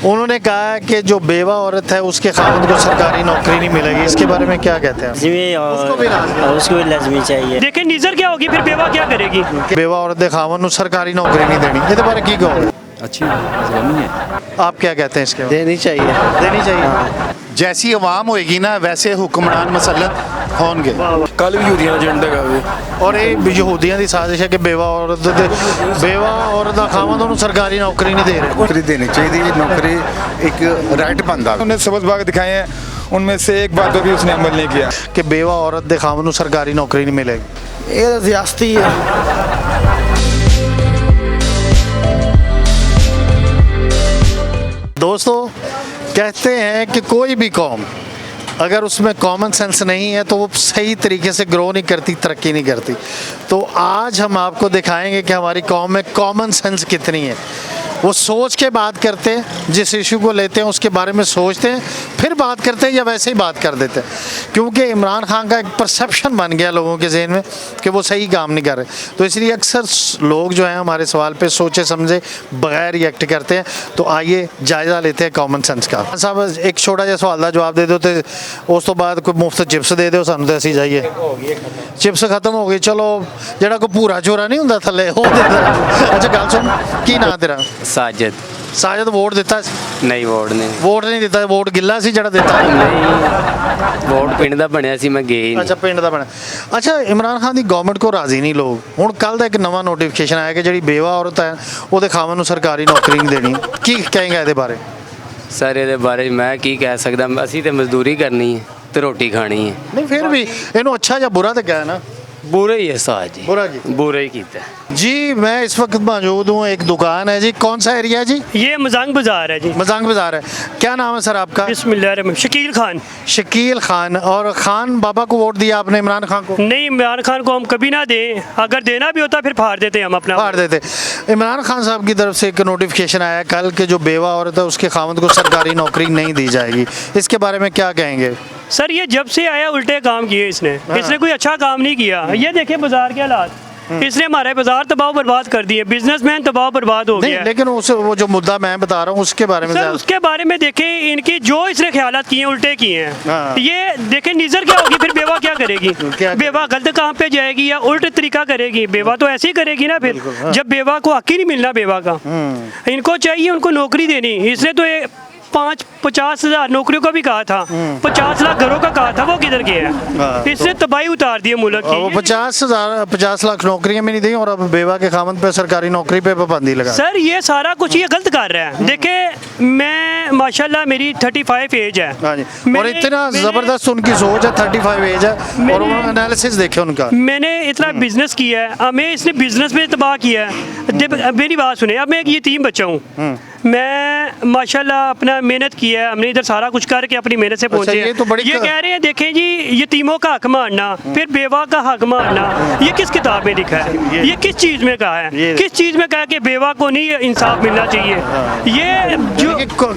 उन्होंने कहा कि जो बेवा औरत है उसके खावंद को सरकारी नौकरी नहीं मिलेगी, इसके बारे में क्या कहते हैं? उसको भी लाजमी चाहिए। देखिए नीजर क्या होगी, फिर बेवा क्या करेगी? बेवा औरत के खावंद को सरकारी नौकरी नहीं देनी, ये बारे की कहोगे? अच्छी इस्लामी है। आप क्या कहते हैं इसके? देनी चाहिए। देनी चाहिए। जैसी अवाम होएगी ना वैसे हुक्मरान मसलत होंगे। कल भी यूरिया एजेंडा का भी और ये यहूदियों की साजिश है कि बेवा औरत का खावंद उन्हें सरकारी नौकरी नहीं दे रहे। नौकरी देनी चाहिए, नौकरी एक राइट बनता। उन्हें सबक बाग दिखाए हैं, उनमें से एक बात भी उसने अमल नहीं किया कि बेवा औरत के खावंद को सरकारी नौकरी नहीं मिलेगी। ये सियासती है। दोस्तों, कहते हैं कि कोई भी कौम अगर उसमें कॉमन सेंस नहीं है तो वो सही तरीके से ग्रो नहीं करती, तरक्की नहीं करती। तो आज हम आपको दिखाएंगे कि हमारी कौम में कॉमन सेंस कितनी है। वो सोच के बात करते हैं, जिस इशू को लेते हैं उसके बारे में सोचते हैं, फिर बात करते हैं या वैसे ही बात कर देते हैं। क्योंकि इमरान खान का एक परसेप्शन बन गया लोगों के जहन में कि वो सही काम नहीं कर रहे, तो इसलिए अक्सर लोग जो हैं हमारे सवाल पे सोचे समझे बगैर रिएक्ट करते हैं। तो आइए जायज़ा लेते हैं कॉमन सेंस का। साहब एक छोटा जिहा सवाल का जवाब दे दो, तो उस तो बाद कोई मुफ्त चिप्स दे दो सानू, तो असीं जाइए। चिप्स खत्म हो गई, चलो ਜਿਹੜਾ ਕੋਈ ਭੂਰਾ ਚੋਰਾ ਨਹੀਂ ਹੁੰਦਾ ਥੱਲੇ ਉਹ ਦੇ ਦੇ। ਅੱਛਾ ਗੱਲ ਸੁਣ, ਕੀ ਨਾਂ ਤੇਰਾ? साजिद ਸਾਜਦ ਵੋਟ ਦਿੱਤਾ? नहीं वोट नहीं ਵੋਟ ਨਹੀਂ ਦਿੱਤਾ, ਵੋਟ ਗਿੱਲਾ ਸੀ ਜਿਹੜਾ ਦਿੱਤਾ? नहीं वोट पिंड ਦਾ ਬਣਿਆ ਸੀ, ਮੈਂ ਗਿਆ ਹੀ ਨਹੀਂ। ਅੱਛਾ ਪਿੰਡ ਦਾ ਬਣਾ। ਅੱਛਾ ਇਮਰਾਨ ਖਾਨ ਦੀ ਗਵਰਨਮੈਂਟ ਕੋ ਰਾਜ਼ੀ ਨਹੀਂ ਲੋਕ। ਹੁਣ ਕੱਲ ਦਾ ਇੱਕ ਨਵਾਂ ਨੋਟੀਫਿਕੇਸ਼ਨ ਆਇਆ ਕਿ ਜਿਹੜੀ ਬੇਵਾ ਔਰਤ ਹੈ ਉਹਦੇ ਖਾਵੰਦ ਨੂੰ ਸਰਕਾਰੀ ਨੌਕਰੀ ਨਹੀਂ ਦੇਣੀ। ਕੀ ਕਹੇਗਾ ਇਹਦੇ ਬਾਰੇ? ਸਰ ਇਹਦੇ ਬਾਰੇ ਮੈਂ ਕੀ ਕਹਿ ਸਕਦਾ, ਅਸੀਂ ਤੇ ਮਜ਼ਦੂਰੀ ਕਰਨੀ ਹੈ ਤੇ ਰੋਟੀ ਖਾਣੀ ਹੈ। ਨਹੀਂ ਫਿਰ ਵੀ ਇਹਨੂੰ ਅੱਛਾ ਜਾਂ बुरा तो क्या है ना? बुरा ही है साज जी, बुरा जी। बुरा ही कीता जी मैं इस वक्त मौजूद हूँ, एक दुकान है जी। कौन सा एरिया है जी? ये मजांग बाजार है जी। मजांग बाजार है। क्या नाम है सर आपका? बिस्मिल्लाह, शकील खान। शकील खान। और खान बाबा को वोट दिया आपने इमरान खान को? नहीं, इमरान खान को हम कभी ना दें, अगर देना भी होता फिर फाड़ देते हम अपना। फाड़ देते। इमरान खान साहब की तरफ से एक नोटिफिकेशन आया कल के जो बेवा औरत है उसके खावंद को सरकारी नौकरी नहीं दी जाएगी, इसके बारे में क्या कहेंगे? सर ये जब से आया उल्टे काम किए इसने कोई अच्छा काम नहीं किया। ये देखिए बाजार के हालात, इसने हमारे बाजार तबाह बर्बाद कर दिए, बिजनेसमैन तबाह बर्बाद हो गया। लेकिन वो जो मुद्दा मैं बता रहा हूँ उसके बारे में सर उसके बारे में देखें, इनकी जो इसने ख्यालात किए उल्टे किए हैं। ये देखें नीजर क्या होगी, फिर बेवा क्या करेगी? बेवा गलत काम पे जाएगी या उल्ट तरीका करेगी? बेवा तो ऐसे ही करेगी ना फिर, जब बेवा को हक ही नहीं मिलना बेवा का। इनको चाहिए उनको नौकरी देनी। इसने तो 50,000 नौकरियों का भी कहा था, 50 लाख घरों का कहा था, वो किधर गया है? इसने तबाही उतार दी है मुल्क की। वो 50 लाख नौकरियां भी नहीं दी और अब बेवा के खामन पे सरकारी नौकरी पे पाबंदी लगा। सर ये सारा कुछ ये गलत कर रहा है। देखे मैं माशाल्लाह मेरी 35 एज है। हाँ जी। और इतना जबरदस्त उनकी सोच है, 35 एज है और उन्होंने एनालिसिस देखे उनका। मैंने इतना बिजनेस किया है, हमें इसने बिजनेस में तबाह किया है। मेरी बात सुने, अब मैं एक यतीम बच्चा हूँ, मैं माशाल्लाह अपना मेहनत किया है, हमने इधर सारा कुछ करके अपनी मेहनत से पहुंचे हैं। ये कह रहे हैं देखें जी यतीमों का हक मारना, फिर बेवा का हक मारना, ये किस किताब में लिखा है? ये किस चीज़ में कहा है? किस चीज़ में कहा है कि बेवा को नहीं इंसाफ मिलना चाहिए? ये जो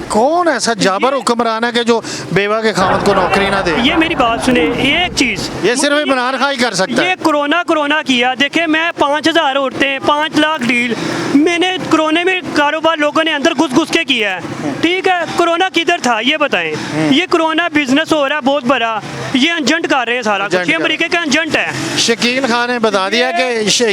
कौन ऐसा जाबर हुक्मरान है कि जो बेवा के खामद को नौकरी ना दे? ये मेरी बात सुने, एक चीज़ ये सिर्फ इमरान खान ही कर सकता है। ये कोरोना किया। देखे मैं 5,000 औरतें, 5 लाख डील मैंने कोरोना में कारोबार लोगों ने अंदर घुस के किया है। ठीक है, कोरोना किधर था ये बताएं? ये कोरोना बिजनेस हो रहा है बहुत बड़ा, ये एजेंट कर रहे हैं सारा कुछ, ये अमेरिका का एजेंट है। शकील खान ने बता दिया कि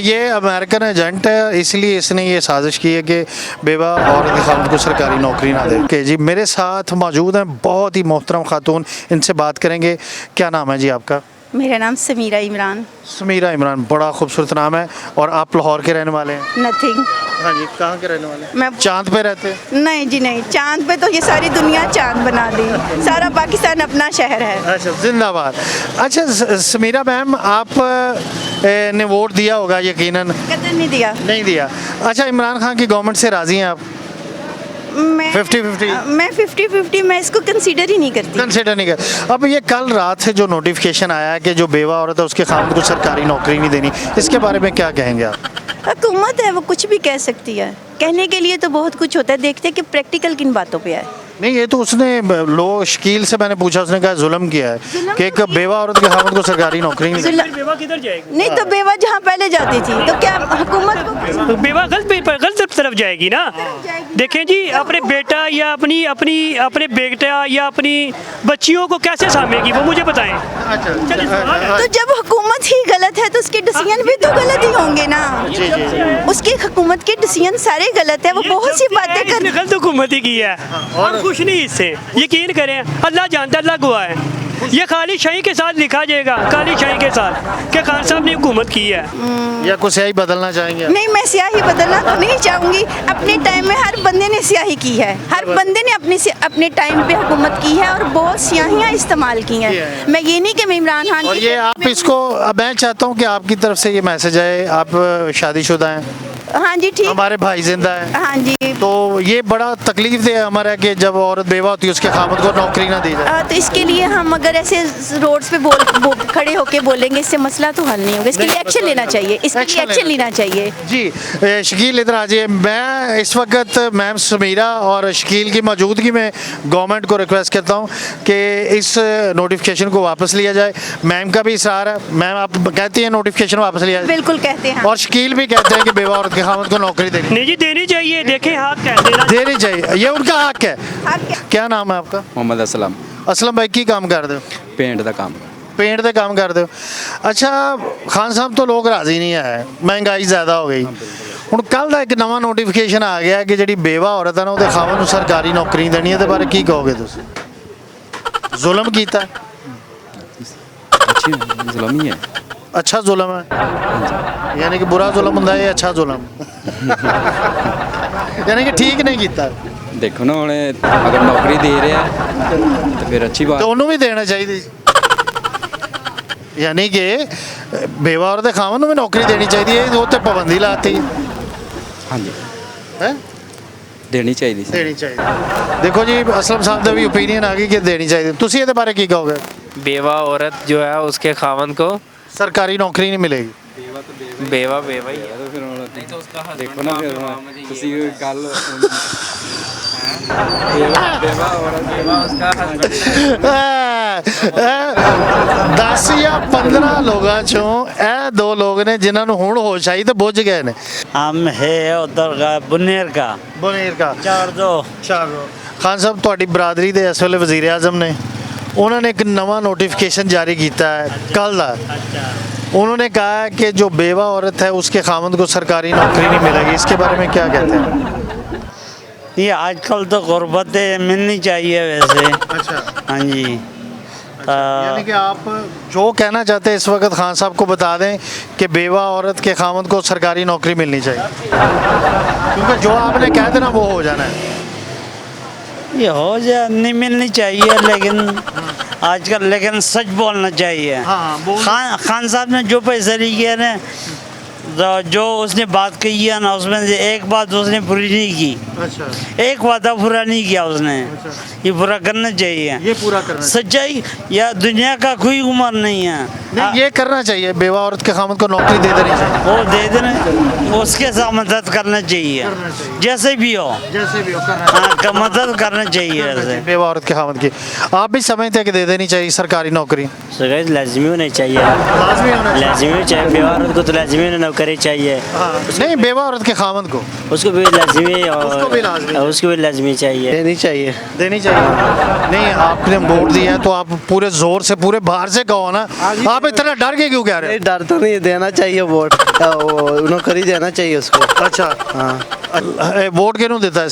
ये अमेरिकन एजेंट है, इसलिए इसने ये साजिश की है कि बेवा और खामद को सरकारी नौकरी ना दे। कि जी मेरे साथ मौजूद हैं बहुत ही मोहतरम खातून, इनसे बात करेंगे। क्या नाम है जी आपका? मेरा नाम समीरा इमरान। समीरा इमरान, बड़ा खूबसूरत नाम है। और आप लाहौर के रहने वाले हैं? नथिंग। हाँ जी। कहाँ के रहने वाले हैं? मैं चांद पे रहते हैं? नहीं जी नहीं, चांद पे तो ये सारी दुनिया चांद बना दी, सारा पाकिस्तान अपना शहर है। अच्छा जिंदाबाद। अच्छा समीरा मैम, आप ने वोट दिया होगा यकीनन? कदर नहीं दिया। नहीं दिया। अच्छा इमरान खान की गवर्नमेंट से राजी हैं आप? मैं 50-50 मैं इसको कंसीडर ही नहीं करती। कंसिडर नहीं कर। अब ये कल रात से जो नोटिफिकेशन आया है कि जो बेवा औरत है उसके खामद को सरकारी नौकरी नहीं देनी, इसके बारे में क्या कहेंगे आप? हुकूमत है वो कुछ भी कह सकती है, कहने के लिए तो बहुत कुछ होता है, देखते हैं कि प्रैक्टिकल किन बातों पे है। नहीं, ये तो उसने लोग शकील से मैंने पूछा, उसने कहा जुल्म किया है कि एक बेवा औरत के खामद को सरकारी नौकरी नहीं देनी। फिर बेवा किधर जाएगी? नहीं तो बेवा जहाँ पहले जाती थी तो क्या हुकूमत को तो बेवा गलत तरफ जाएगी ना। देखें जी, अपने बेटा या अपने बेटा या अपनी बच्चियों को कैसे सामेगी वो मुझे बताएं। चलिए, सवाल है। तो जब हुकूमत ही गलत है तो उसके डिसीजन भी तो गलत ही होंगे ना। उसकी हुकूमत के डिसीजन सारे गलत है, वो बहुत सी बातें कर। इसने गलत हुकूमत ही की है और कुछ नहीं इससे, यकीन करें, अल्लाह जानता, अल्लाह गवाह है। ये खाली शाही के साथ लिखा जाएगा, काली शाही के साथ कि खान साहब ने हुकूमत की है। या कुछ यही बदलना चाहेंगे? नहीं, मैं स्याही बदलना तो नहीं चाहूंगी। अपने टाइम में हर बंदे ने स्याही की है, हर बंदे ने अपने टाइम पे हुकूमत की है और बहुत स्याहियाँ इस्तेमाल की हैं। मैं ये नहीं कि मैं इमरान खान और की ये आप इसको, अब मैं चाहता हूँ कि आपकी तरफ से ये मैसेज आए, आप शादीशुदा हैं, हाँ जी ठीक, हमारे भाई जिंदा है, हाँ जी। तो ये बड़ा तकलीफ दे हमारा कि जब औरत बेवा होती है उसके खामद को नौकरी ना दी जाए। तो इसके लिए हम अगर ऐसे रोड्स पे खड़े होके बोलेंगे, इससे मसला तो हल नहीं होगा। इसके लिए एक्शन लेना चाहिए, इसके लिए एक्शन लेना चाहिए। जी शकील इधर आ जाइए। मैं इस वक्त मैम समीरा और शकील की मौजूदगी में गवर्नमेंट को रिक्वेस्ट करता हूँ कि इस नोटिफिकेशन को वापस लिया जाए। मैम का भी इसरार है, मैम आप कहती हैं नोटिफिकेशन वापस लिया जाए, बिल्कुल कहते हैं। और शकील भी कहते हैं कि बेवा औरत के खामद को नौकरी देनी नहीं जी, देनी चाहिए। देखें, हक है, देनी चाहिए, ये उनका हक है। क्या नाम है आपका? ਮੁਹੰਮਦ ਅਸਲਮ असलम भाई की काम कर दो? ਪੇਂਟ ਦਾ ਕੰਮ पेंट ਦੇ काम कर दो। अच्छा खान साहब तो लोग राजी नहीं है, महंगाई ज़्यादा हो गई। ਹੁਣ ਕੱਲ ਦਾ ਇੱਕ ਨਵਾਂ ਨੋਟੀਫਿਕੇਸ਼ਨ ਆ ਗਿਆ ਕਿ ਜਿਹੜੀ ਬੇਵਾ ਔਰਤ ਹੈ ਨਾ ਉਹਦੇ ਖਾਵਨ ਨੂੰ ਸਰਕਾਰੀ ਨੌਕਰੀ ਦੇਣੀ ਹੈ। ਇਹਦੇ ਬਾਰੇ ਕੀ ਕਹੋਗੇ ਤੁਸੀਂ? ਜ਼ੁਲਮ ਕੀਤਾ? ਅੱਛੀ ਜ਼ੁਲਮ ਹੀ ਹੈ। अच्छा जुल्म है, यानी कि बुरा जुल्म ਹੁੰਦਾ है, अच्छा जुल्म यानी कि ठीक नहीं ਕੀਤਾ। ਦੇਖੋ ਨਾ ਹੁਣ ਅਗਰ ਨੌਕਰੀ ਦੇ ਰਿਹਾ ਤਾਂ ਫਿਰ ਅੱਛੀ ਬਾਤ तो ਉਹਨੂੰ ਵੀ ਦੇਣਾ ਚਾਹੀਦੀ ਸੀ। यानी कि बेवा औरत ਦੇ ਖਾਵਨ ਨੂੰ ਵੀ ਨੌਕਰੀ ਦੇਣੀ ਚਾਹੀਦੀ ਹੈ, ਉਹ ਤੇ ਪਾਬੰਦੀ ਲਾਤੀ ਹਾਂਜੀ ਹੈ। ਦੇਣੀ ਚਾਹੀਦੀ ਸੀ। ਦੇਣੀ ਚਾਹੀਦੀ। ਦੇਖੋ ਜੀ असलम साहब ਦਾ ਵੀ ਓਪੀਨੀਅਨ ਆ ਗਈ ਕਿ ਦੇਣੀ ਚਾਹੀਦੀ। ਤੁਸੀਂ ਇਹਦੇ ਬਾਰੇ ਕੀ ਕਹੋਗੇ? बेवा औरत जो है उसके खावन को सरकारी नौकरी नहीं मिलेगी। बेवा बेवा ही है। ਫਿਰ ਹੁਣ ਦੇਖੋ ਨਾ ਫਿਰ ਹੁਣ ਤੁਸੀਂ ਕੱਲ ਦੇਵਾ ਔਰ 10 ਜਾਂ 15 ਲੋਕਾਂ ਚੋਂ ਇਹ ਦੋ ਲੋਕ ਨੇ ਜਿਨ੍ਹਾਂ ਨੂੰ ਹੁਣ ਹੋਸ਼ ਆਈ ਤੇ ਬੁੱਝ ਗਏ ਨੇ। हम है उधर का बुनेर का ਬਨੇਰ ਕਾ 4-2 ਖਾਨ ਸਾਹਿਬ ਤੁਹਾਡੀ ਬਰਾਦਰੀ ਦੇ ਇਸ ਵੇਲੇ ਵਜ਼ੀਰ ਆਜ਼ਮ ਨੇ, ਉਹਨਾਂ ਨੇ ਇੱਕ ਨਵਾਂ ਨੋटिफिकेशन जारी ਕੀਤਾ है कल ਦਾ। उन्होंने कहा है कि जो बेवा औरत है उसके खामद को सरकारी नौकरी नहीं मिलेगी। इसके बारे में क्या कहते हैं? ये आजकल तो गुर्बतें मिलनी चाहिए वैसे। अच्छा, हाँ जी। यानी कि आप जो कहना चाहते हैं इस वक्त खान साहब को बता दें कि बेवा औरत के खामद को सरकारी नौकरी मिलनी चाहिए, क्योंकि जो आपने कह देना वो हो जाना है। ये हो जाए, नहीं मिलनी चाहिए लेकिन आजकल, लेकिन सच बोलना चाहिए। हाँ, खान साहब ने जो पैसे लिए ना, जो उसने बात कही है ना, उसमें से एक बात उसने पूरी नहीं की। अच्छा, एक वादा पूरा नहीं किया उसने। ये पूरा करना चाहिए, ये पूरा करना सच्चाई या दुनिया का कोई उम्र नहीं है। नहीं, ये करना चाहिए, बेवा औरत के खामद को नौकरी दे देनी चाहिए। वो दे देना, उसके साथ मदद करना चाहिए, जैसे भी हो, जैसे भी हो करना हाँ, मदद करना चाहिए ऐसे। बेवा औरत के खामद की आप भी समझते हैं कि दे देनी चाहिए सरकारी नौकरी? सरकारी लाजमी होनी चाहिए, लाजमी होना चाहिए। लाजमी चाहिए। बेवा औरत को तो लाजमी नौकरी चाहिए, नहीं, बेवा औरत के खामद को उसको भी लाजमी उसको भी लाजमी। और उसको भी लाजमी चाहिए, देनी चाहिए। देनी चाहिए। नहीं, आपने वोट दिया है तो आप पूरे जोर से, पूरे बाहर से कहो ना। आप इतना डर के क्यों कह रहे नहीं, डर तो नहीं, देना चाहिए वोट, नौकरी देना चाहिए उसको। हो? अच्छा, हाँ, वोट किहनू देता है?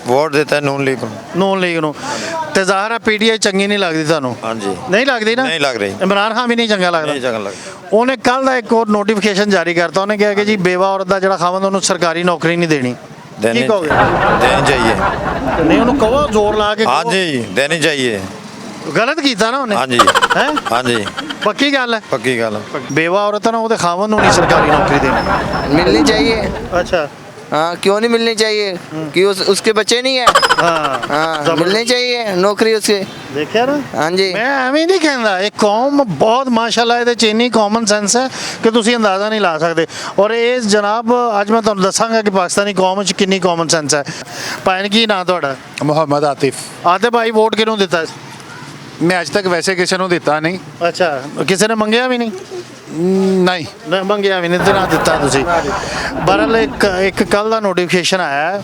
ਵੋਟ ਦਿੱਤਾ ਨੂਨ ਲੀਗ ਨੂੰ। ਨੂਨ ਲੀਗ ਨੂੰ। ਤੇ ਜ਼ਾਹਰ ਹੈ ਪੀਟੀਆਈ ਚੰਗੀ ਨਹੀਂ ਲੱਗਦੀ ਤੁਹਾਨੂੰ? ਹਾਂਜੀ, ਨਹੀਂ ਲੱਗਦੀ ਨਾ? ਨਹੀਂ ਲੱਗ ਰਹੀ। ਇਮਰਾਨ ਖਾਨ ਵੀ ਨਹੀਂ ਚੰਗਾ ਲੱਗਦਾ? ਨਹੀਂ ਚੰਗਾ ਲੱਗਦਾ। ਉਹਨੇ ਕੱਲ ਦਾ ਇੱਕ ਹੋਰ ਨੋਟੀਫਿਕੇਸ਼ਨ ਜਾਰੀ ਕਰਤਾ। ਉਹਨੇ ਕਿਹਾ ਕਿ ਜੀ ਬੇਵਾ ਔਰਤ ਦਾ ਜਿਹੜਾ ਖਾਵੰਦ ਉਹਨੂੰ ਸਰਕਾਰੀ ਨੌਕਰੀ ਨਹੀਂ ਦੇਣੀ। ਦੇਣੀ ਕੀ ਕਹੋਗੇ? ਦੇਣੀ ਚਾਹੀਏ। ਨਹੀਂ, ਉਹਨੂੰ ਕਹੋ ਜ਼ੋਰ ਲਾ ਕੇ ਕਹੋ। ਹਾਂਜੀ, ਦੇਣੀ ਚਾਹੀਏ। ਗਲਤ ਕੀਤਾ ਨਾ ਉਹਨੇ? ਹਾਂਜੀ ਹੈ, ਹਾਂਜੀ, ਪੱਕੀ ਗੱਲ ਹੈ। ਪੱਕੀ ਗੱਲ। ਬੇਵਾ ਔਰਤ ਹੈ ਨਾ, ਉਹਦੇ ਖਾਵੰਦ ਨੂੰ ਨਹੀਂ ਸਰਕਾਰੀ ਨੌਕਰੀ ਦੇਣੀ। मिलनी चाहिए। अच्छा, हाँ क्यों नहीं मिलनी चाहिए कि उसके बच्चे नहीं है। हाँ मिलनी चाहिए नौकरी उसके। ਦੇਖਿਆ ਨਾ हाँ जी ਮੈਂ ਐਵੇਂ ਨਹੀਂ ਕਹਿੰਦਾ ਇਹ ਕੌਮ ਬਹੁਤ ਮਾਸ਼ਾਅੱਲਾ ਇਹਦੇ ਚ ਇੰਨੀ ਕਾਮਨ ਸੈਂਸ ਹੈ ਕਿ ਤੁਸੀਂ ਅੰਦਾਜ਼ਾ ਨਹੀਂ ਲਾ ਸਕਦੇ ਔਰ ਇਹ ਜਨਾਬ ਅੱਜ ਮੈਂ ਤੁਹਾਨੂੰ ਦੱਸਾਂਗਾ ਕਿ ਪਾਕਿਸਤਾਨੀ ਕੌਮ ਚ ਕਿੰਨੀ ਕਾਮਨ ਸੈਂਸ ਹੈ। ਭਾਈ ਕੀ ਨਾਂ ਤੁਹਾਡਾ? ਮੁਹੰਮਦ ਆਤਿਫ। ਆਤੇ ਭਾਈ ਵੋਟ ਕਿਹਨੂੰ ਦਿੱਤਾ? ਮੈਂ ਅੱਜ ਤੱਕ ਵੈਸੇ ਕਿਸੇ ਨੂੰ ਦਿੱਤਾ ਨਹੀਂ। ਅੱਛਾ ਕਿਸੇ ਨੇ ਮੰਗਿਆ ਵੀ ਨਹੀਂ? ਨਹੀਂ ਨਹੀਂ ਮੰਗਿਆ ਵੀ ਨਹੀਂ ਤੇ ਨਾ ਦਿੱਤਾ ਤੁਸੀਂ। ਬਹਰਹਾਲ ਇੱਕ ਕੱਲ ਦਾ ਨੋਟੀਫਿਕੇਸ਼ਨ ਆਇਆ ਹੈ।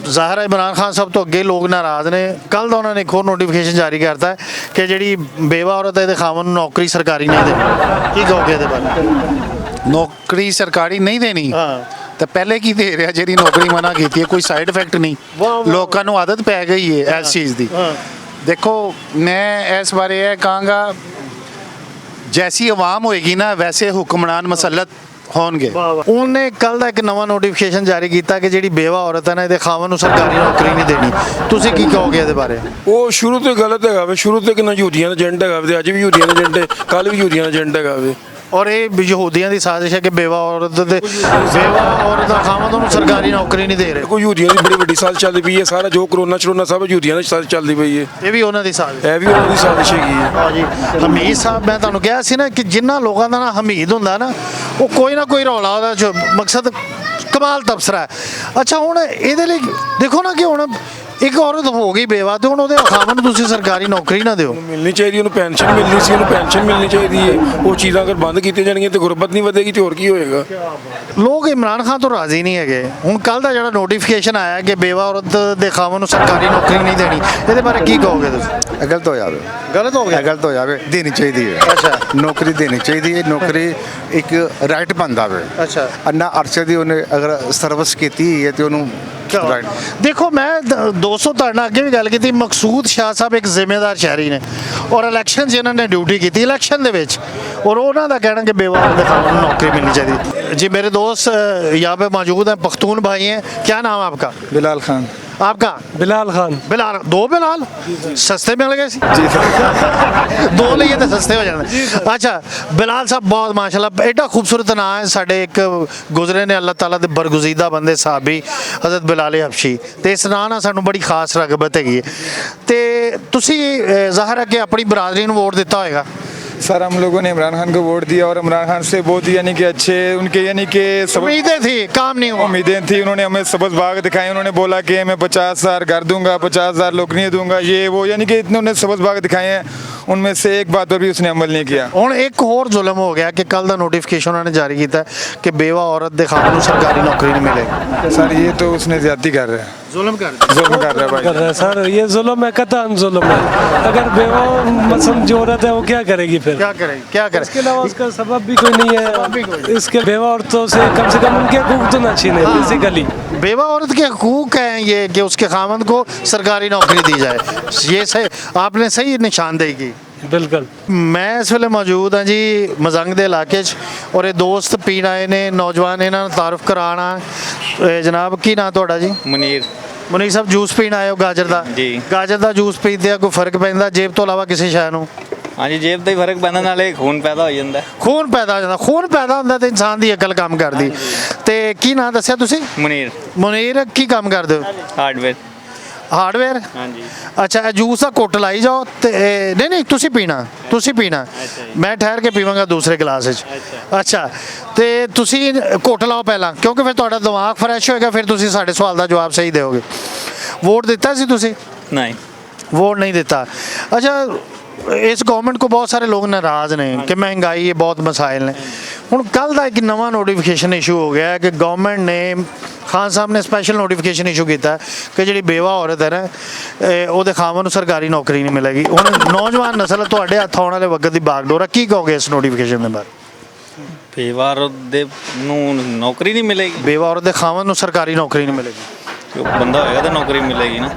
ਜ਼ਾਹਿਰ ਹੈ ਇਮਰਾਨ ਖਾਨ ਸਭ ਤੋਂ ਅੱਗੇ ਲੋਕ ਨਾਰਾਜ਼ ਨੇ। ਕੱਲ ਦਾ ਉਹਨਾਂ ਨੇ ਇੱਕ ਹੋਰ ਨੋਟੀਫਿਕੇਸ਼ਨ ਜਾਰੀ ਕਰਤਾ ਕਿ ਜਿਹੜੀ ਬੇਵਾ ਔਰਤ ਹੈ ਇਹਦੇ ਖਾਵਨ ਨੂੰ ਨੌਕਰੀ ਸਰਕਾਰੀ ਨਹੀਂ ਦੇਣੀ। ਕੀ ਕਹੋਗੇ ਇਹਦੇ ਬਾਰੇ? ਨੌਕਰੀ ਸਰਕਾਰੀ ਨਹੀਂ ਦੇਣੀ ਹਾਂ ਤਾਂ ਪਹਿਲੇ ਕੀ ਦੇ ਰਿਹਾ ਜਿਹੜੀ ਨੌਕਰੀ ਮਨਾ ਕੀਤੀ ਹੈ? ਕੋਈ ਸਾਈਡ ਇਫੈਕਟ ਨਹੀਂ। ਲੋਕਾਂ ਨੂੰ ਆਦਤ ਪੈ ਗਈ ਹੈ ਇਸ ਚੀਜ਼ ਦੀ। ਦੇਖੋ ਮੈਂ ਇਸ ਬਾਰੇ ਇਹ ਕਹਾਂਗਾ ਜੈਸੀ ਆਵਾਮ ਹੋਏਗੀ ਨਾ ਵੈਸੇ ਹੁਕਮਰਾਨ ਮਸਲਤ ਹੋਣਗੇ। ਉਹਨੇ ਕੱਲ ਦਾ ਇੱਕ ਨਵਾਂ ਨੋਟੀਫਿਕੇਸ਼ਨ ਜਾਰੀ ਕੀਤਾ ਕਿ ਜਿਹੜੀ ਬੇਵਾ ਔਰਤ ਹੈ ਨਾ ਇਹਦੇ ਖਾਵਨ ਨੂੰ ਸਰਕਾਰੀ ਨੌਕਰੀ ਨਹੀਂ ਦੇਣੀ। ਤੁਸੀਂ ਕੀ ਕਹੋਗੇ ਇਹਦੇ ਬਾਰੇ? ਉਹ ਸ਼ੁਰੂ ਤੋਂ ਗਲਤ ਹੈਗਾ ਵੇ। ਸ਼ੁਰੂ ਤੋਂ ਕਿੰਨਾ ਯਹੂਦੀਆਂ ਦਾ ਏਜੰਟ ਹੈਗਾ ਵੇ, ਅੱਜ ਵੀ ਯਹੂਦੀਆਂ ਦਾ ਏਜੰਟ ਹੈ, ਕੱਲ ਵੀ ਯਹੂਦੀਆਂ ਦਾ ਏਜੰਟ ਹੈਗਾ ਵੇ। ਔਰ ਇਹ ਯਹੂਦੀਆਂ ਦੀ ਸਾਜ਼ਿਸ਼ ਹੈ ਕਿ ਬੇਵਾ ਔਰਤ ਦਾ ਖਾਵਨ ਉਹਨੂੰ ਸਰਕਾਰੀ ਨੌਕਰੀ ਨਹੀਂ ਦੇ ਰਹੇ। ਕੋਈ ਯਹੂਦੀਆਂ ਦੀ ਬੜੀ ਵੱਡੀ ਸਾਜ਼ਿਸ਼ ਚੱਲਦੀ ਪਈ ਹੈ। ਸਾਰਾ ਜੋ ਕਰੋਨਾ ਸ਼ਰੋਨਾ ਸਭ ਯਹੂਦੀਆਂ ਦੀ ਸਾਜ਼ਿਸ਼ ਚੱਲਦੀ ਪਈ ਹੈ। ਇਹ ਵੀ ਉਹਨਾਂ ਦੀ ਸਾਜ਼ਿਸ਼ ਇਹ ਵੀ ਉਹਨਾਂ ਦੀ ਸਾਜ਼ਿਸ਼ ਹੈਗੀ ਹੈ। ਹਾਂ ਜੀ ਹਮੀਦ ਸਾਹਿਬ ਮੈਂ ਤੁਹਾਨੂੰ ਕਿਹਾ ਸੀ ਨਾ ਕਿ ਜਿਨ੍ਹਾਂ ਲੋਕਾਂ ਦਾ ਨਾ ਹਮੀਦ ਹੁੰਦਾ ਨਾ ਉਹ ਕੋਈ ਨਾ ਕੋਈ ਰੌਲਾ ਉਹਦਾ ਜੋ ਮਕਸਦ ਕਮਾਲ ਤਬਸਰਾ ਹੈ। ਅੱਛਾ ਹੁਣ ਇਹਦੇ ਲਈ ਦੇਖੋ ਨਾ ਕਿ ਹੁਣ ਇੱਕ ਔਰਤ ਹੋ ਗਈ ਬੇਵਾ ਤੇ ਹੁਣ ਉਹਦੇ ਖਾਵਨ ਨੂੰ ਤੁਸੀਂ ਸਰਕਾਰੀ ਨੌਕਰੀ ਨਾ ਦਿਓ। ਮਿਲਣੀ ਚਾਹੀਦੀ ਉਹਨੂੰ ਪੈਨਸ਼ਨ ਮਿਲਣੀ ਸੀ, ਉਹਨੂੰ ਪੈਨਸ਼ਨ ਮਿਲਣੀ ਚਾਹੀਦੀ ਹੈ। ਉਹ ਚੀਜ਼ਾਂ ਅਗਰ ਬੰਦ ਕੀਤੀਆਂ ਜਾਣਗੀਆਂ ਤੇ ਗੁਰਬਤ ਨਹੀਂ ਵਧੇਗੀ ਤੇ ਹੋਰ ਕੀ ਹੋਏਗਾ। ਲੋਕ ਇਮਰਾਨ ਖਾਨ ਤੋਂ ਰਾਜ਼ੀ ਨਹੀਂ ਹੈਗੇ। ਹੁਣ ਕੱਲ ਦਾ ਜਿਹੜਾ ਨੋਟੀਫਿਕੇਸ਼ਨ ਆਇਆ ਕਿ ਬੇਵਾ ਔਰਤ ਦੇ ਖਾਵਨ ਨੂੰ ਸਰਕਾਰੀ ਨੌਕਰੀ ਨਹੀਂ ਦੇਣੀ ਇਹਦੇ ਬਾਰੇ ਕੀ ਕਹੋਗੇ ਤੁਸੀਂ? ਗਲਤ ਹੋ ਜਾਵੇ। ਗਲਤ ਹੋ ਗਿਆ? ਗਲਤ ਹੋ ਜਾਵੇ ਦੇਣੀ ਚਾਹੀਦੀ ਹੈ। ਅੱਛਾ ਨੌਕਰੀ ਦੇਣੀ ਚਾਹੀਦੀ ਹੈ। ਨੌਕਰੀ ਇੱਕ ਰਾਈਟ ਬਣਦਾ ਵੇ। ਅੱਛਾ ਅੰਨਾ ਅਰਸੇ ਦੀ ਉਹਨੇ ਅਗਰ ਸਰਵਿਸ ਕੀਤੀ ਹੈ ਤੇ ਉਹਨੂੰ ਰਾਈਟ। ਦੇਖੋ ਮੈਂ 200 ਤੁਹਾਡੇ ਨਾਲ ਅੱਗੇ ਵੀ ਗੱਲ ਕੀਤੀ। ਮਕਸੂਦ ਸ਼ਾਹ ਸਾਹਿਬ ਇੱਕ ਜ਼ਿੰਮੇਦਾਰ ਸ਼ਹਿਰੀ ਨੇ ਔਰ ਇਲੈਕਸ਼ਨ 'ਚ ਇਹਨਾਂ ਨੇ ਡਿਊਟੀ ਕੀਤੀ ਇਲੈਕਸ਼ਨ ਦੇ ਵਿੱਚ ਔਰ ਉਹਨਾਂ ਦਾ ਕਹਿਣਾ ਕਿ ਬੇਵਾ औरत ਦੇ ਖਾਵਨ ਨੂੰ नौकरी मिलनी चाहिए। जी मेरे दोस्त यहाँ पे मौजूद हैं पख्तून भाई हैं। क्या नाम है आपका? बिलाल खान। आपका? बिलाल खान। बिलाल दो बिलाल सस्ते मिल गए जी सर। दो लिए तो सस्ते हो जाते। अच्छा बिलाल साहब बहुत माशाल्लाह एडा खूबसूरत नाम है। साढ़े एक गुजरे ने अल्लाह ताला दे बरगुजीदा बंदे साहबी हज़रत बिलाल हबशी ते इस नाम नाल सानू बड़ी खास रगबत हैगी ते तुसी ज़ाहिर है कि अपनी बरादरी नूं वोट दिता होएगा। सर हम लोगों ने इमरान खान को वोट दिया और इमरान खान से बहुत ही यानी कि अच्छे उनके यानी कि उम्मीदें थी काम नहीं हुआ। उम्मीदें थी। उन्होंने हमें सबज बाग दिखाई। उन्होंने बोला कि मैं 50,000 घर दूंगा, 50,000 नौकरियाँ दूंगा, ये वो यानी कि इतने उन्होंने सबज बाग दिखाए हैं। उनमें से एक बात पर भी उसने अमल नहीं किया। ਹੁਣ ਇੱਕ ਹੋਰ ਜ਼ੁਲਮ ਹੋ ਗਿਆ ਕਿ ਕੱਲ ਦਾ ਨੋਟੀਫਿਕੇਸ਼ਨ ਉਹਨਾਂ ਨੇ ਜਾਰੀ ਕੀਤਾ ਕਿ ਬੇਵਾ ਔਰਤ ਦੇ ਖਾਵਨ ਨੂੰ ਸਰਕਾਰੀ ਨੌਕਰੀ ਨਹੀਂ ਮਿਲੇਗੀ। सर ये तो उसने ज्यादती कर रहा है। जुल्म कर जुल्म कर रहा है भाई। कर रहा है सर, ये जुल्म है, कतई जुल्म है। अगर बेवा मसलन जो औरत है वो क्या करेगी फिर? क्या करेगी? क्या करे? इसके अलावा उसका सबब भी कोई नहीं है। इसके बेवा औरतों से कम उनके हकूक तो ना छीने बेसिकली। बेवा औरत के हकूक हैं ये कि उसके खावंद को सरकारी नौकरी दी जाए। ये सही आपने सही निशानदेही की। बिल्कुल। मैं इस वेले मौजूद हाँ जी मजंग के इलाके और ये दोस्त पीण आए ने नौजवान इन्हों तारुफ कराना। जनाब की नाम थोड़ा जी? मुनीर। मुनीर साहब जूस पीण आए हो गाजर का? जी। गाजर का जूस पीते कोई फर्क पैंदा जेब तो इलावा किसी शय नूं? हाँ जी जेब तो ही फर्क पैदा नाले खून पैदा हो जाता। खून पैदा हो जाता। खून पैदा होंदा तो इंसान की अकल काम करती। ते की नाम दस्सिया तुसी? मुनीर। मुनीर की काम करदे हो? हार्डवेयर। हार्डवेयर? हाँ जी। अच्छा जूस का घुट लाई जाओ ते नहीं तुसी पीना मैं ठहर के पीवांगा दूसरे गिलास च। अच्छा ते तुसी घुट लाओ पहला क्योंकि फिर तुहाडा दिमाग फ्रैश होएगा फिर तुसी साडे सवाल का जवाब सही दोगे। वोट दिता सी तुसी? नहीं वोट नहीं दिता। अच्छा इस गवर्नमेंट को बहुत सारे लोग नाराज़ ने कि महंगाई है बहुत मसाइल ने। हुण कल का एक नवा नोटिफिकेशन इशू हो गया है कि गवर्नमेंट ने खान साहब ने स्पैशल नोटिफिकेशन इशू किया कि जी बेवा औरत है ना वो खावन सरकारी नौकरी नहीं मिलेगी। हुण नौजवान नस्ल तुहाडे हत्थ आउण वाले वक्त की बागडोर की कहोगे इस नोटिफिकेशन के बारे? बेवा औरत दे नूं नौकरी नहीं मिलेगी। बेवा औरत के खावन नूं सरकारी नौकरी नहीं मिलेगी। बंदा होएगा तो नौकरी मिलेगी ना।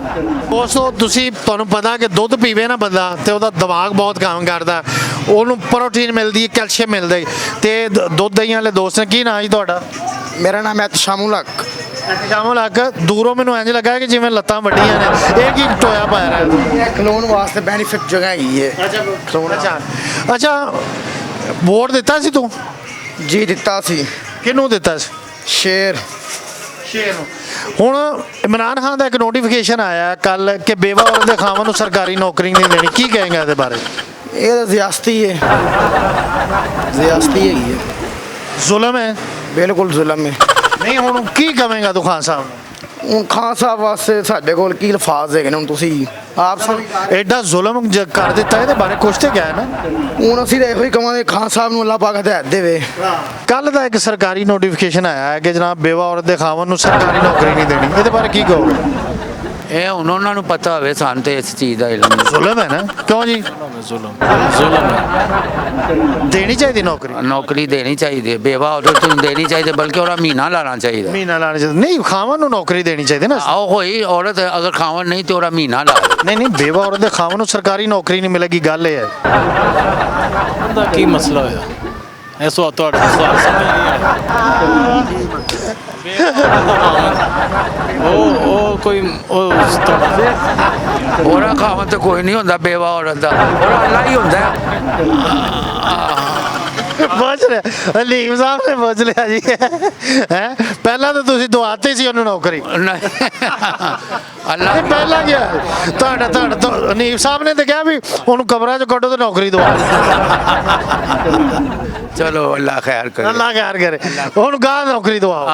दोस्तों तुसी तुहानूं पता कि दुध पीवे ना बंदा ते ओहदा दिमाग बहुत काम करदा ओनू प्रोटीन मिलदी है कैल्शियम मिलदा है ते दुध दही वाले दोस्त ने की नाम जी तुहाडा? मेरा नाम है एहतशामुल हक। एहतशामुल हक दूरों मैनूं इंज लगा कि जिवें लत्तां वड्डियां ने ये की टोया पाया रहा खलोण वास्ते बेनीफिट जगह ही है। अच्छा वोट दिता सी तू? जी दिता सी। किनू दिता सी? शेर 6 ਨੂੰ ਹੁਣ ਇਮਰਾਨ ਖਾਨ ਦਾ ਇੱਕ ਨੋਟੀਫਿਕੇਸ਼ਨ ਆਇਆ ਕੱਲ ਕਿ ਬੇਵਾ ਔਰਤ ਦੇ ਖਾਵਨ ਨੂੰ ਸਰਕਾਰੀ ਨੌਕਰੀ ਨਹੀਂ ਦੇਣੀ, ਕੀ ਕਹੇਗਾ ਇਹਦੇ ਬਾਰੇ? ਇਹ ਤਾਂ ਜ਼ਿਆਦਤੀ ਹੈ, ਜ਼ਿਆਦਤੀ ਹੈਗੀ ਹੈ, ਜ਼ੁਲਮ ਹੈ, ਬਿਲਕੁਲ ਜ਼ੁਲਮ ਹੈ। ਨਹੀਂ ਹੁਣ ਕੀ ਕਹੇਗਾ ਤੂੰ ਖਾਨ ਸਾਹਿਬ ਨੂੰ? ਹੁਣ ਖਾਨ ਸਾਹਿਬ ਵਾਸਤੇ ਸਾਡੇ ਕੋਲ ਕੀ ਅਲਫਾਜ਼ ਹੈਗੇ ਨੇ, ਹੁਣ ਤੁਸੀਂ ਆਪ ਐਡਾ ਜ਼ੁਲਮ ਕਰ ਦਿੱਤਾ, ਇਹਦੇ ਬਾਰੇ ਕੁਛ ਤੇ ਕਿਹਾ ਨਾ। ਹੁਣ ਅਸੀਂ ਤਾਂ ਇਹੋ ਹੀ ਕਹਾਂਗੇ ਖਾਨ ਸਾਹਿਬ ਨੂੰ ਅੱਲਾਹ ਪਾਕ ਹਦਾਇਤ ਦੇਵੇ। ਕੱਲ ਦਾ ਇੱਕ ਸਰਕਾਰੀ ਨੋਟੀਫਿਕੇਸ਼ਨ ਆਇਆ ਹੈ ਕਿ ਜਨਾਬ ਬੇਵਾ ਔਰਤ ਦੇ ਖਾਵਨ ਨੂੰ ਸਰਕਾਰੀ ਨੌਕਰੀ ਨਹੀਂ ਦੇਣੀ, ਇਹਦੇ ਬਾਰੇ ਕੀ ਕਹੋਗੇ? ਇਹ ਹੁਣ ਉਹਨਾਂ ਨੂੰ ਪਤਾ ਹੋਵੇ, ਸਾਨੂੰ ਤੇ ਇਸ ਚੀਜ਼ ਦਾ ਇਲਮ ਨਹੀਂ। ਜ਼ੁਲਮ ਹੈ ਨਾ, ਕਿਉਂ ਜੀ? ਜ਼ੁਲਮ ਹੈ। ਦੇਣੀ ਚਾਹੀਦੀ ਨੌਕਰੀ, ਨੌਕਰੀ ਦੇਣੀ ਚਾਹੀਦੀ ਹੈ, ਬੇਵਾ ਔਰਤ ਨੂੰ ਦੇਣੀ ਚਾਹੀਦੀ, ਬਲਕਿ ਉਹਦਾ ਮਹੀਨਾ ਲਾਣਾ ਚਾਹੀਦਾ। ਮਹੀਨਾ ਲਾਣਾ ਚਾਹੀਦਾ ਨਹੀਂ, ਖਾਵਨ ਨੂੰ ਨੌਕਰੀ ਦੇਣੀ ਚਾਹੀਦੀ ਨਾ। ਆਓ ਹੋਈ ਔਰਤ ਅਗਰ ਖਾਵਨ ਨਹੀਂ ਤੇ ਉਹਦਾ ਮਹੀਨਾ ਲਾ। ਨਹੀਂ ਨਹੀਂ, ਬੇਵਾ ਔਰਤ ਦੇ ਖਾਵਨ ਨੂੰ ਸਰਕਾਰੀ ਨੌਕਰੀ ਨਹੀਂ ਮਿਲੇਗੀ, ਗੱਲ ਇਹ ਹੈ। ਉਹਦਾ ਕੀ ਮਸਲਾ ਹੋਇਆ? ਇਹ ਸਵਾਲ ਤੁਹਾਡਾ ਸਵਾਲ ਸਮਝ ਨਹੀਂ ਉਹ ਕੋਈ ਉਹਦਾ ਖਾਵਨ ਤੇ ਕੋਈ ਨਹੀਂ ਹੁੰਦਾ, ਬੇਵਾ ਔਰਤ ਦਾ ਉਹਦਾ ਅੱਲਾ ਹੀ ਹੁੰਦਾ। ਪੁੱਛ ਲਿਆ ਹਲੀਮ ਸਾਹਿਬ ਨੇ, ਪੁੱਛ ਲਿਆ ਜੀ ਹੈ। ਪਹਿਲਾਂ ਤਾਂ ਤੁਸੀਂ ਦਵਾਤੇ ਸੀ ਉਹਨੂੰ ਨੌਕਰੀ, ਅੱਲਾ ਪਹਿਲਾਂ ਗਿਆ ਤੁਹਾਡਾ ਹਲੀਮ ਸਾਹਿਬ ਨੇ ਤਾਂ ਕਿਹਾ ਵੀ ਉਹਨੂੰ ਕਬਰਾਂ 'ਚ ਕੱਢੋ ਤੇ ਨੌਕਰੀ ਦਵਾ। ਚਲੋ ਅੱਲਾ ਖੈਰ ਕਰੇ, ਅੱਲਾ ਖੈਰ ਕਰੇ, ਹੁਣ ਗਾਹ ਨੌਕਰੀ ਦਵਾਓ।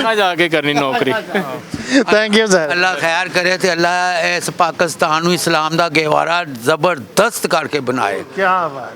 ਨਾ ਜਾ ਕੇ ਕਰਨੀ ਨੌਕਰੀ। Thank you sir. ਅੱਲਾ ਖੈਰ ਕਰੇ ਤੇ ਅੱਲਾ ਇਸ ਪਾਕਿਸਤਾਨ ਨੂੰ ਇਸਲਾਮ ਦਾ ਗਹਿਵਾਰਾ ਜ਼ਬਰਦਸਤ ਕਰਕੇ ਬਣਾਏ। ਕੀ ਬਾਤ।